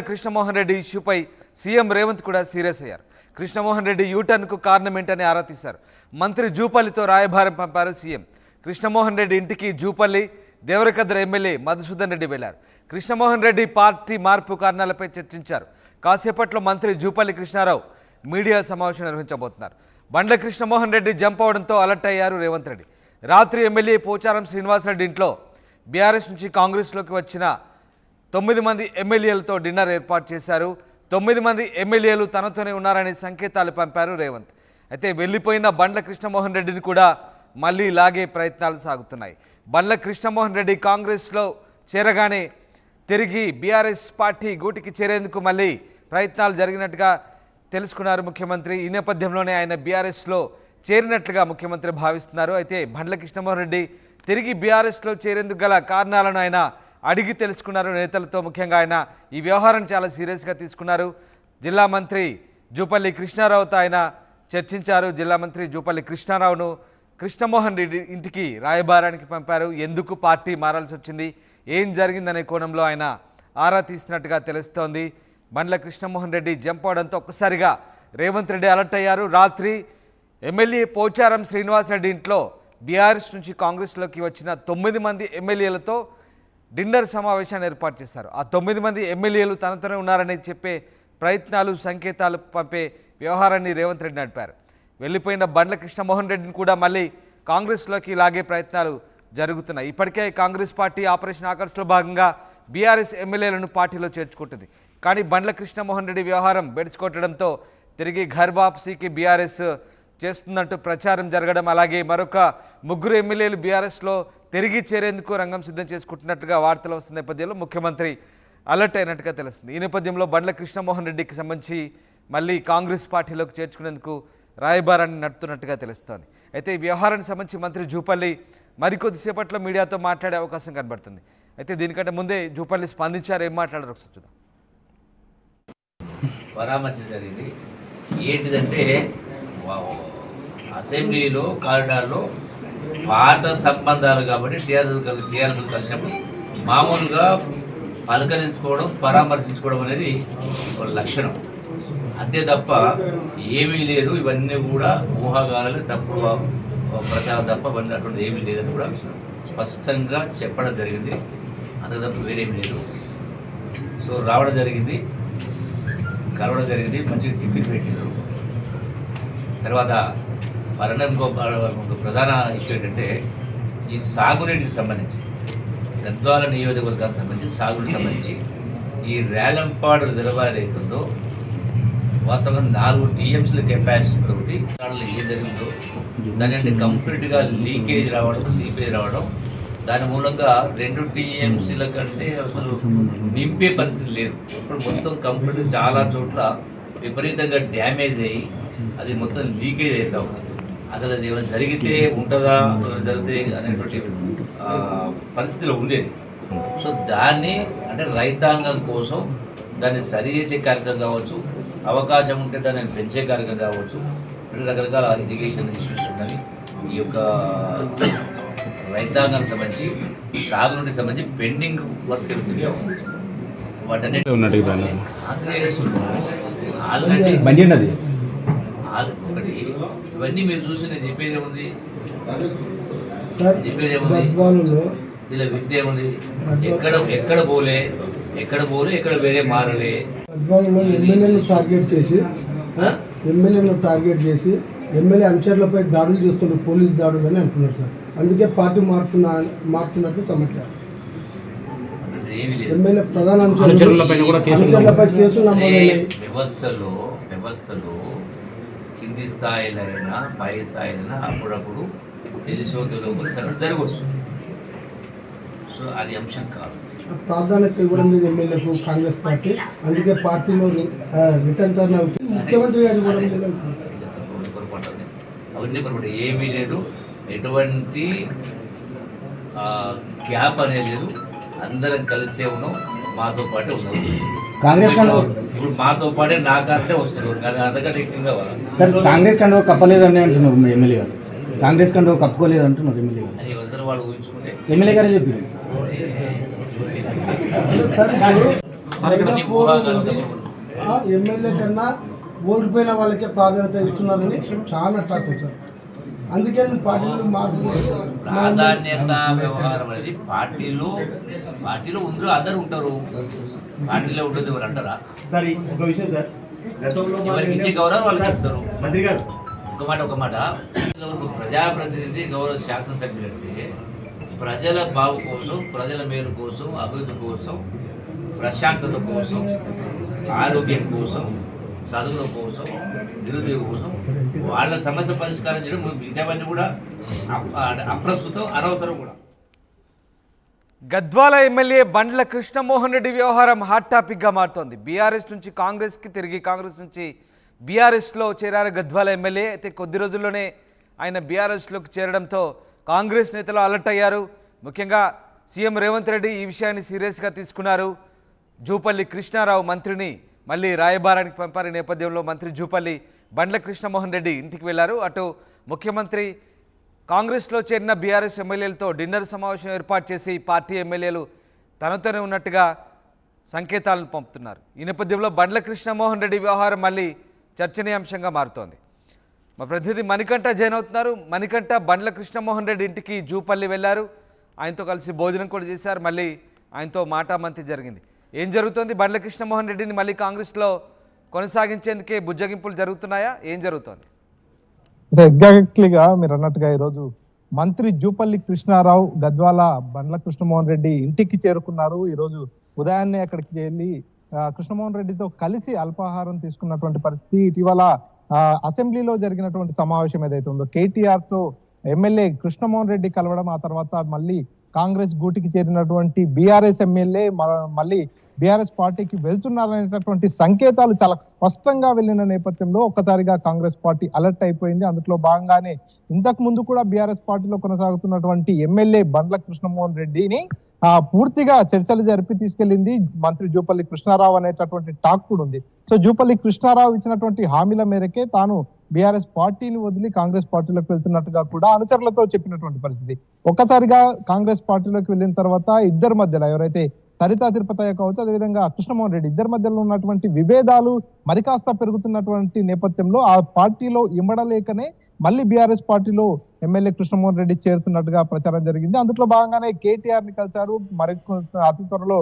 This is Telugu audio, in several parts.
కృష్ణమోహన్ రెడ్డి ఇష్యూపై సీఎం రేవంత్ కూడా సీరియస్ అయ్యారు. కృష్ణమోహన్ రెడ్డి యూటర్న్కు కారణం ఏంటని ఆరా తీశారు. మంత్రి జూపల్లితో రాయబారం పంపారు సీఎం. కృష్ణమోహన్ రెడ్డి ఇంటికి జూపల్లి, దేవరకద్ర ఎమ్మెల్యే మధుసూదన్ రెడ్డి వెళ్లారు. కృష్ణమోహన్ రెడ్డి పార్టీ మార్పు కారణాలపై చర్చించారు. కాసేపట్లో మంత్రి జూపల్లి కృష్ణారావు మీడియా సమావేశం నిర్వహించబోతున్నారు. బండ్ల కృష్ణమోహన్ రెడ్డి జంప్ అవడంతో అలర్ట్ అయ్యారు రేవంత్ రెడ్డి. రాత్రి ఎమ్మెల్యే పోచారం శ్రీనివాసరెడ్డి ఇంట్లో బీఆర్ఎస్ నుంచి కాంగ్రెస్లోకి వచ్చిన 9 మంది ఎమ్మెల్యేలతో డిన్నర్ ఏర్పాటు చేశారు. 9 మంది ఎమ్మెల్యేలు తనతోనే ఉన్నారనే సంకేతాలు పంపారు రేవంత్. అయితే వెళ్లిపోయిన బండ్ల కృష్ణమోహన్ రెడ్డిని కూడా మళ్లీ లాగే ప్రయత్నాలు సాగుతున్నాయి. బండ్ల కృష్ణమోహన్ రెడ్డి కాంగ్రెస్లో చేరగానే తిరిగి బీఆర్ఎస్ పార్టీ గూటికి చేరేందుకు మళ్లీ ప్రయత్నాలు జరిగినట్టుగా తెలుసుకున్నారు ముఖ్యమంత్రి. ఈ నేపథ్యంలోనే ఆయన బీఆర్ఎస్లో చేరినట్లుగా ముఖ్యమంత్రి భావిస్తున్నారు. అయితే బండ్ల కృష్ణమోహన్ రెడ్డి తిరిగి బీఆర్ఎస్లో చేరేందుకు గల కారణాలను ఆయన అడిగి తెలుసుకున్నారు నేతలతో. ముఖ్యంగా ఆయన ఈ వ్యవహారం చాలా సీరియస్గా తీసుకున్నారు. జిల్లా మంత్రి జూపల్లి కృష్ణారావుతో ఆయన చర్చించారు. జిల్లా మంత్రి జూపల్లి కృష్ణారావును కృష్ణమోహన్ రెడ్డి ఇంటికి రాయబారానికి పంపారు. ఎందుకు పార్టీ మారాల్సి వచ్చింది, ఏం జరిగిందనే కోణంలో ఆయన ఆరా తీస్తున్నట్టుగా తెలుస్తోంది. బండ్ల కృష్ణమోహన్ రెడ్డి జంప్ అవడంతో ఒక్కసారిగా రేవంత్ రెడ్డి అలర్ట్ అయ్యారు. రాత్రి ఎమ్మెల్యే పోచారం శ్రీనివాసరెడ్డి ఇంట్లో బీఆర్ఎస్ నుంచి కాంగ్రెస్లోకి వచ్చిన 9 మంది ఎమ్మెల్యేలతో డిన్నర్ సమావేశాన్ని ఏర్పాటు చేశారు. ఆ 9 మంది ఎమ్మెల్యేలు తనతోనే ఉన్నారని చెప్పే ప్రయత్నాలు, సంకేతాలు పంపే వ్యవహారాన్ని రేవంత్ రెడ్డి నడిపారు. వెళ్ళిపోయిన బండ్ల కృష్ణమోహన్ రెడ్డిని కూడా మళ్ళీ కాంగ్రెస్లోకి లాగే ప్రయత్నాలు జరుగుతున్నాయి. ఇప్పటికే కాంగ్రెస్ పార్టీ ఆపరేషన్ ఆకర్ష్లో భాగంగా బీఆర్ఎస్ ఎమ్మెల్యేలను పార్టీలో చేర్చుకుంటుంది. కానీ బండ్ల కృష్ణమోహన్ రెడ్డి వ్యవహారం బెడిచికొట్టడంతో తిరిగి ఘర్ వాపసీకి బీఆర్ఎస్ చేస్తుందంటూ ప్రచారం జరగడం, అలాగే మరొక 3 ఎమ్మెల్యేలు బీఆర్ఎస్లో తిరిగి చేరేందుకు రంగం సిద్ధం చేసుకుంటున్నట్టుగా వార్తలు వస్తున్న నేపథ్యంలో ముఖ్యమంత్రి అలర్ట్ అయినట్టుగా తెలుస్తుంది. ఈ నేపథ్యంలో బండ్ల కృష్ణమోహన్ రెడ్డికి సంబంధించి మళ్ళీ కాంగ్రెస్ పార్టీలోకి చేర్చుకునేందుకు రాయబారాన్ని నడుపుతున్నట్టుగా తెలుస్తోంది. అయితే ఈ వ్యవహారానికి సంబంధించి మంత్రి జూపల్లి మరికొద్దిసేపట్లో మీడియాతో మాట్లాడే అవకాశం కనబడుతుంది. అయితే దీనికంటే ముందే జూపల్లి స్పందించారు. ఏం మాట్లాడారు ఒకసారి చూద్దాం. పరామర్శ జరిగింది. ఏంటిదంటే అసెంబ్లీలో కారిడార్లో పాత సంబంధాలు కాబట్టి టీఆర్ఎస్ కలిసినప్పుడు మామూలుగా పలకరించుకోవడం, పరామర్శించుకోవడం అనేది ఒక లక్షణం. అంతే తప్ప ఏమీ లేదు. ఇవన్నీ కూడా ఊహాగానాలు, తప్పుడు ప్రచారం తప్ప ఇవన్నీ అటువంటి ఏమీ లేదని కూడా స్పష్టంగా చెప్పడం జరిగింది. అంత తప్ప వేరేమీ లేదు. సో రావడం జరిగింది, కలవడం జరిగింది, మంచిగా టిఫిన్ పెట్టినారు. తర్వాత ఇంకో ప్రధాన ఇష్యూ ఏంటంటే ఈ సాగునీటికి సంబంధించి, గద్వాల నియోజకవర్గానికి సంబంధించి సాగునీటికి సంబంధించి ఈ రేలంపాడు రిజర్వాయర్ అవుతుందో వాస్తవంగా 4 TMCల కెపాసిటీ తోటి ఏం జరిగిందో దాని అంటే కంప్లీట్గా లీకేజ్ రావడం, సీపేజ్ రావడం, దాని మూలంగా 2 TMCల కంటే అసలు నింపే పరిస్థితి లేదు. ఇప్పుడు మొత్తం కంప్లీట్ చాలా చోట్ల విపరీతంగా డ్యామేజ్ అయ్యి అది మొత్తం లీకేజ్ అవుతా ఉంది. అసలు అది ఏమైనా జరిగితే ఉంటుందా, జరిగితే అనేటువంటి పరిస్థితిలో ఉండేది. సో దాన్ని అంటే రైతాంగం కోసం దాన్ని సరిచేసే కార్యక్రమం కావచ్చు, అవకాశం ఉంటే దాన్ని పెంచే కార్యక్రమం కావచ్చు, రకరకాల ఇరిగేషన్ ఇష్యూస్ ఉన్నవి. ఈ యొక్క రైతాంగానికి సంబంధించి, సాగునీటికి సంబంధించి పెండింగ్ వర్క్స్ ఏమిటో వాటన్నిటి ఒకటి ఇవన్నీ మీరు చూసి నేను చెప్పేది ఏముంది, ఇలా విద్య ఏముంది, ఎక్కడ పోలే, ఎక్కడ వేరే మారలే. ఎమ్మెల్యేలను టార్గెట్ చేసి ఎమ్మెల్యే అనుచరులపై దాడులు చేస్తున్నారు, పోలీస్ దాడులు అని అంటున్నారు సార్. అందుకే పార్టీ మారుతున్నట్టు సమాచారం. ఎమ్మెల్యే ప్రధాన అనుచరులపై కేసులు నమోదయ్యాయి. వ్యవస్థలో కింది స్థాయిలైనా పై స్థాయిలైనా అప్పుడప్పుడు తెలిసో తెలియకుండా సగటు జరగవచ్చు. సో అది అంశం కాదు. ప్రాధాన్యత ఇవ్వడం లేదు ఎమ్మెల్యేకు కాంగ్రెస్ పార్టీ. అందుకే పార్టీలో రిటర్న్ టర్న్ అవుతుంది. ముఖ్యమంత్రి గారు ఇవ్వడం లేదంటున్నారు. అవన్నీ పొరపాటు ఏమీ లేదు. ఎటువంటి గ్యాప్ అనేది లేదు. అందరం కలిసే ఉన్నాం, మాతో పాటే ఉన్నాం. కాంగ్రెస్ ఇప్పుడు మాతో పాటే నాకంటే వస్తున్నారు, కానీ అంతకంటే ఎక్కువగా సార్ కాంగ్రెస్ కంటే కప్పలేదని అంటున్నారు ఎమ్మెల్యే గారు. కాంగ్రెస్ కంటే కప్పుకోలేదు అంటున్నారు ఎమ్మెల్యే గారు. అందరూ వాళ్ళు ఊహించుకుంటే ఎమ్మెల్యే గారే చెప్పారు. అన్ని ఊహాగానాలు తప్ప. ఎమ్మెల్యే కన్నా ఓడిపోయిన వాళ్ళకే ప్రాధాన్యత ఇస్తున్నారని చాలా టాక్ సార్. అందుకే నేను పార్టీలు ప్రాధాన్యత వ్యవహారం అనేది పార్టీలో ఉందరూ అందరు ఉంటారు. పార్టీలో ఉంటుంది ఎవరు అంటారా? సార్ ఒక విషయం సార్, గతంలో ఎవరికి ఇచ్చే గౌరవం వాళ్ళకి ఇస్తారు. మంత్రి గారు ఒక మాట ప్రజాప్రతినిధి గౌరవ శాసనసభ్యులు అంటే ప్రజల బాగు కోసం, ప్రజల మేలు కోసం, అభివృద్ధి కోసం, ప్రశాంతత కోసం, ఆరోగ్యం కోసం, చదువుల కోసం, నిరుద్యోగం కోసం వాళ్ళ సమస్య పరిష్కారం చేయడం మిగతావన్నీ కూడా అప్రస్తుతం, అనవసరం కూడా. గద్వాల ఎమ్మెల్యే బండ్ల కృష్ణమోహన్ రెడ్డి వ్యవహారం హాట్ టాపిక్గా మారుతోంది. బీఆర్ఎస్ నుంచి కాంగ్రెస్కి తిరిగి కాంగ్రెస్ నుంచి బీఆర్ఎస్లో చేరారు గద్వాల ఎమ్మెల్యే. అయితే కొద్ది రోజుల్లోనే ఆయన బీఆర్ఎస్లోకి చేరడంతో కాంగ్రెస్ నేతలు అలర్ట్ అయ్యారు. ముఖ్యంగా సీఎం రేవంత్ రెడ్డి ఈ విషయాన్ని సీరియస్గా తీసుకున్నారు. జూపల్లి కృష్ణారావు మంత్రిని మళ్ళీ రాయబారానికి పంపారు. నేపథ్యంలో మంత్రి జూపల్లి బండ్ల కృష్ణమోహన్ రెడ్డి ఇంటికి వెళ్లారు. అటు ముఖ్యమంత్రి కాంగ్రెస్లో చేరిన బీఆర్ఎస్ ఎమ్మెల్యేలతో డిన్నర్ సమావేశం ఏర్పాటు చేసి పార్టీ ఎమ్మెల్యేలు తనతోనే ఉన్నట్టుగా సంకేతాలను పంపుతున్నారు. ఈ నేపథ్యంలో బండ్ల కృష్ణమోహన్ రెడ్డి వ్యవహారం మళ్ళీ చర్చనీయాంశంగా మారుతోంది. మా ప్రతినిధి మణికంఠ జాయిన్ అవుతున్నారు. మణికంఠ, బండ్ల కృష్ణమోహన్ రెడ్డి ఇంటికి జూపల్లి వెళ్లారు. ఆయనతో కలిసి భోజనం కూడా చేశారు. మళ్ళీ ఆయనతో మాటామంతి జరిగింది. ఏం జరుగుతోంది? బండ్ల కృష్ణమోహన్ రెడ్డిని మళ్ళీ కాంగ్రెస్లో కొనసాగించేందుకే బుజ్జగింపులు జరుగుతున్నాయా? ఏం జరుగుతోంది? ఎగ్జాక్ట్లీగా మీరు అన్నట్టుగా ఈరోజు మంత్రి జూపల్లి కృష్ణారావు గద్వాల బండ్ల కృష్ణమోహన్ రెడ్డి ఇంటికి చేరుకున్నారు. ఈరోజు ఉదయాన్నే అక్కడికి వెళ్ళి కృష్ణమోహన్ రెడ్డితో కలిసి అల్పాహారం తీసుకున్నటువంటి పరిస్థితి. ఇటీవల అసెంబ్లీలో జరిగినటువంటి సమావేశం ఏదైతే ఉందో కేటీఆర్ తో ఎమ్మెల్యే కృష్ణమోహన్ రెడ్డి కలవడం, ఆ తర్వాత మళ్ళీ కాంగ్రెస్ గూటికి చేరినటువంటి బీఆర్ఎస్ ఎమ్మెల్యే మళ్ళీ బీఆర్ఎస్ పార్టీకి వెళ్తున్నారనేటటువంటి సంకేతాలు చాలా స్పష్టంగా వెళ్ళిన నేపథ్యంలో ఒక్కసారిగా కాంగ్రెస్ పార్టీ అలర్ట్ అయిపోయింది. అందులో భాగంగానే ఇంతకు ముందు కూడా బీఆర్ఎస్ పార్టీలో కొనసాగుతున్నటువంటి ఎమ్మెల్యే బండ్ల కృష్ణమోహన్ రెడ్డిని పూర్తిగా చర్చలు జరిపి తీసుకెళ్లింది మంత్రి జూపల్లి కృష్ణారావు అనేటటువంటి టాక్ కూడా ఉంది. సో జూపల్లి కృష్ణారావు ఇచ్చినటువంటి హామీల మేరకే తాను బీఆర్ఎస్ పార్టీని వదిలి కాంగ్రెస్ పార్టీలోకి వెళ్తున్నట్టుగా కూడా అనుచరులతో చెప్పినటువంటి పరిస్థితి. ఒక్కసారిగా కాంగ్రెస్ పార్టీలోకి వెళ్ళిన తర్వాత ఇద్దరి మధ్యలో ఎవరైతే సరితా తిరుపతయ్య కావచ్చు, అదేవిధంగా కృష్ణమోహన్ రెడ్డి ఇద్దరి మధ్యలో ఉన్నటువంటి విభేదాలు మరికాస్త పెరుగుతున్నటువంటి నేపథ్యంలో ఆ పార్టీలో ఇమ్మడలేకనే మళ్ళీ బీఆర్ఎస్ పార్టీలో ఎమ్మెల్యే కృష్ణమోహన్ రెడ్డి చేరుతున్నట్టుగా ప్రచారం జరిగింది. అందులో భాగంగానే కేటీఆర్ ని కలిశారు. మరి అతి త్వరలో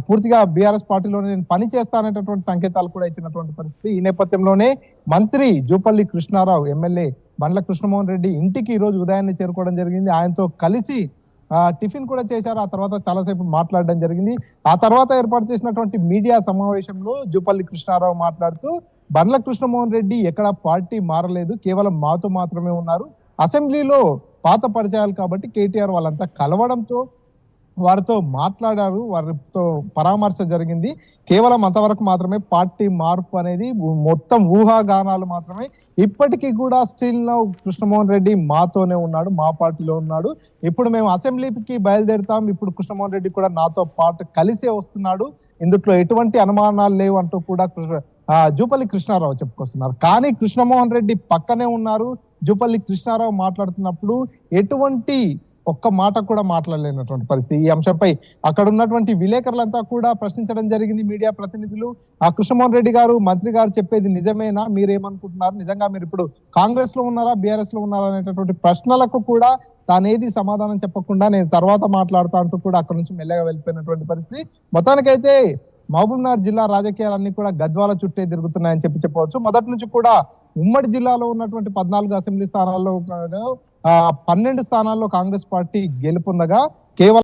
పూర్తిగా బీఆర్ఎస్ పార్టీలోనే నేను పని చేస్తాననేటటువంటి సంకేతాలు కూడా ఇచ్చినటువంటి పరిస్థితి. ఈ నేపథ్యంలోనే మంత్రి జూపల్లి కృష్ణారావు ఎమ్మెల్యే బండ్ల కృష్ణమోహన్ రెడ్డి ఇంటికి ఈ రోజు ఉదయాన్నే చేరుకోవడం జరిగింది. ఆయనతో కలిసి టిఫిన్ కూడా చేశారు. ఆ తర్వాత చాలాసేపు మాట్లాడడం జరిగింది. ఆ తర్వాత ఏర్పాటు చేసినటువంటి మీడియా సమావేశంలో జూపల్లి కృష్ణారావు మాట్లాడుతూ బండ్ల కృష్ణమోహన్ రెడ్డి ఎక్కడ పార్టీ మారలేదు, కేవలం మాతో మాత్రమే ఉన్నారు. అసెంబ్లీలో పాత పరిచయాలు కాబట్టి కేటీఆర్ వాళ్ళంతా కలవడంతో వారితో మాట్లాడారు, వారితో పరామర్శ జరిగింది. కేవలం అంతవరకు మాత్రమే, పార్టీ మార్పు అనేది మొత్తం ఊహాగానాలు మాత్రమే. ఇప్పటికీ కూడా స్టిల్ నౌ కృష్ణమోహన్ రెడ్డి మాతోనే ఉన్నాడు, మా పార్టీలో ఉన్నాడు. ఇప్పుడు మేము అసెంబ్లీకి బయలుదేరుతాం, ఇప్పుడు కృష్ణమోహన్ రెడ్డి కూడా నాతో పాటు కలిసే వస్తున్నాడు, ఇందులో ఎటువంటి అనుమానాలు లేవు అంటూ కూడా జూపల్లి కృష్ణారావు చెప్పుకొస్తున్నారు. కానీ కృష్ణమోహన్ రెడ్డి పక్కనే ఉన్నారు. జూపల్లి కృష్ణారావు మాట్లాడుతున్నప్పుడు ఎటువంటి ఒక్క మాట కూడా మాట్లాడలేనటువంటి పరిస్థితి. ఈ అంశంపై అక్కడ ఉన్నటువంటి విలేకరులంతా కూడా ప్రశ్నించడం జరిగింది. మీడియా ప్రతినిధులు కృష్ణమోహన్ రెడ్డి గారు, మంత్రి గారు చెప్పేది నిజమేనా, మీరేమనుకుంటున్నారు, నిజంగా మీరు ఇప్పుడు కాంగ్రెస్ లో ఉన్నారా బీఆర్ఎస్ లో ఉన్నారా అనేటటువంటి ప్రశ్నలకు కూడా తానేది సమాధానం చెప్పకుండా నేను తర్వాత మాట్లాడుతా అంటూ కూడా అక్కడ నుంచి మెల్లగా వెళ్ళిపోయినటువంటి పరిస్థితి. మొత్తానికైతే మహబూబ్నగర్ జిల్లా రాజకీయాలన్నీ కూడా గద్వాల చుట్టే తిరుగుతున్నాయని చెప్పవచ్చు. మొదటి నుంచి కూడా ఉమ్మడి జిల్లాలో ఉన్నటువంటి 14 అసెంబ్లీ స్థానాల్లో 12 స్థానాల్లో కాంగ్రెస్ పార్టీ గెలుపొందగా కేవలం